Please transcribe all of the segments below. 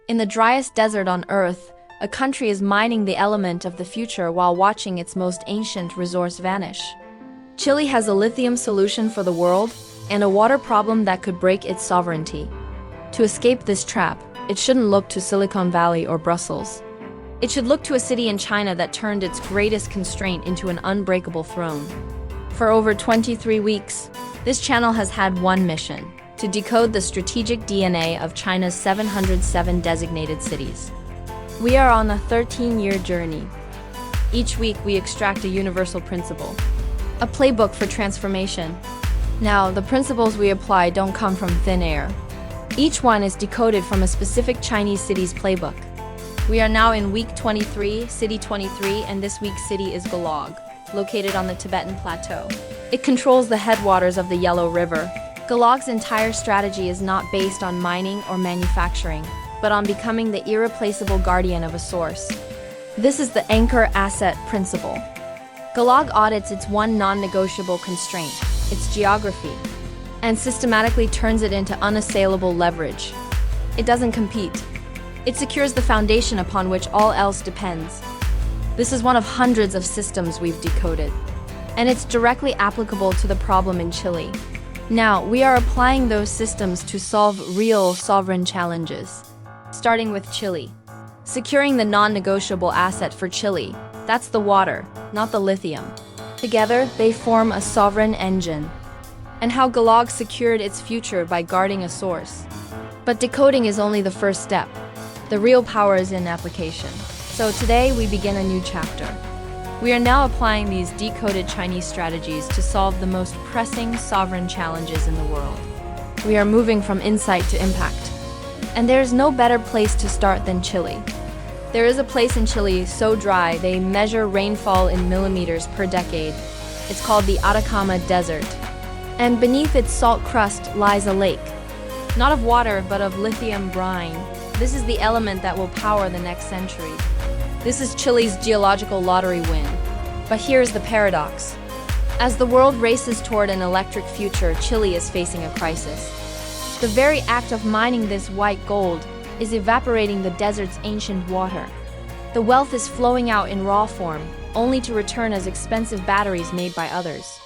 In the driest desert on Earth, a country is mining the element of the future while watching its most ancient resource vanish. Chile has a lithium solution for the world and a water problem that could break its sovereignty. To escape this trap, it shouldn't look to Silicon Valley or Brussels. It should look to a city in China that turned its greatest constraint into an unbreakable throne. For over 23 weeks, this channel has had one mission: to decode the strategic DNA of China's 707 designated cities. We are on a 13-year journey. Each week we extract a universal principle, a playbook for transformation. Now, the principles we apply don't come from thin air. Each one is decoded from a specific Chinese city's playbook. We are now in week 23, city 23, and this week's city is Golog, located on the Tibetan Plateau. It controls the headwaters of the Yellow River. Golog's entire strategy is not based on mining or manufacturing, but on becoming the irreplaceable guardian of a source. This is the anchor asset principle. Golog audits its one non-negotiable constraint, its geography, and systematically turns it into unassailable leverage. It doesn't compete. It secures the foundation upon which all else depends. This is one of hundreds of systems we've decoded, and it's directly applicable to the problem in Chile. Now, we are applying those systems to solve real sovereign challenges. Starting with Chile. Securing the non-negotiable asset for Chile, that's the water, not the lithium. Together, they form a sovereign engine. And how Golog secured its future by guarding a source. But decoding is only the first step. The real power is in application. So today we begin a new chapter. We are now applying these decoded Chinese strategies to solve the most pressing sovereign challenges in the world. We are moving from insight to impact. And there is no better place to start than Chile. There is a place in Chile so dry they measure rainfall in millimeters per decade. It's called the Atacama Desert. And beneath its salt crust lies a lake. Not of water, but of lithium brine. This is the element that will power the next century. This is Chile's geological lottery win. But here's the paradox. As the world races toward an electric future, Chile is facing a crisis. The very act of mining this white gold is evaporating the desert's ancient water. The wealth is flowing out in raw form, only to return as expensive batteries made by others.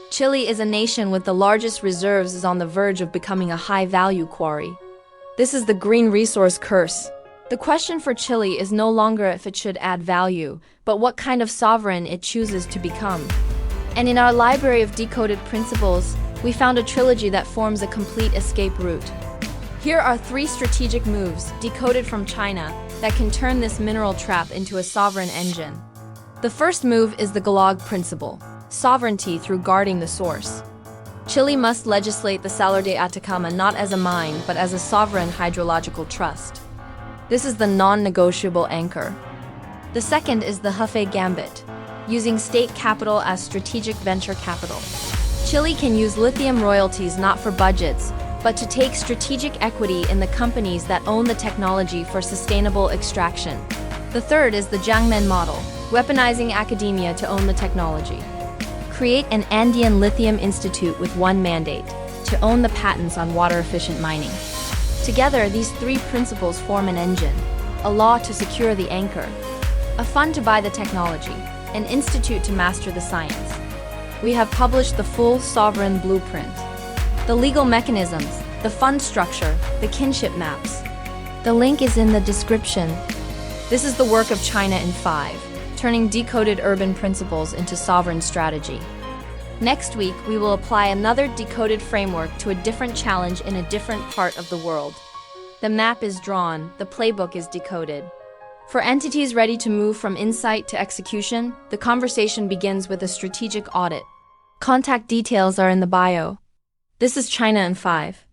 Chile is a nation with the largest reserves is on the verge of becoming a high-value quarry. This is the green resource curse. The question for Chile is no longer if it should add value, but what kind of sovereign it chooses to become. And in our library of decoded principles, we found a trilogy that forms a complete escape route. Here are 3 strategic moves, decoded from China, that can turn this mineral trap into a sovereign engine. The first move is the Golog principle, sovereignty through guarding the source. Chile must legislate the Salar de Atacama not as a mine, but as a sovereign hydrological trust. This is the non-negotiable anchor. The second is the Hefei Gambit, using state capital as strategic venture capital. Chile can use lithium royalties not for budgets, but to take strategic equity in the companies that own the technology for sustainable extraction. The third is the Jiangmen Model, weaponizing academia to own the technology. Create an Andean Lithium Institute with one mandate, to own the patents on water-efficient mining. Together, these 3 principles form an engine, a law to secure the anchor, a fund to buy the technology, an institute to master the science. We have published the full sovereign blueprint. The legal mechanisms, the fund structure, the kinship maps. The link is in the description. This is the work of China in 5, turning decoded urban principles into sovereign strategy. Next week, we will apply another decoded framework to a different challenge in a different part of the world. The map is drawn, the playbook is decoded. For entities ready to move from insight to execution, the conversation begins with a strategic audit. Contact details are in the bio. This is China in 5.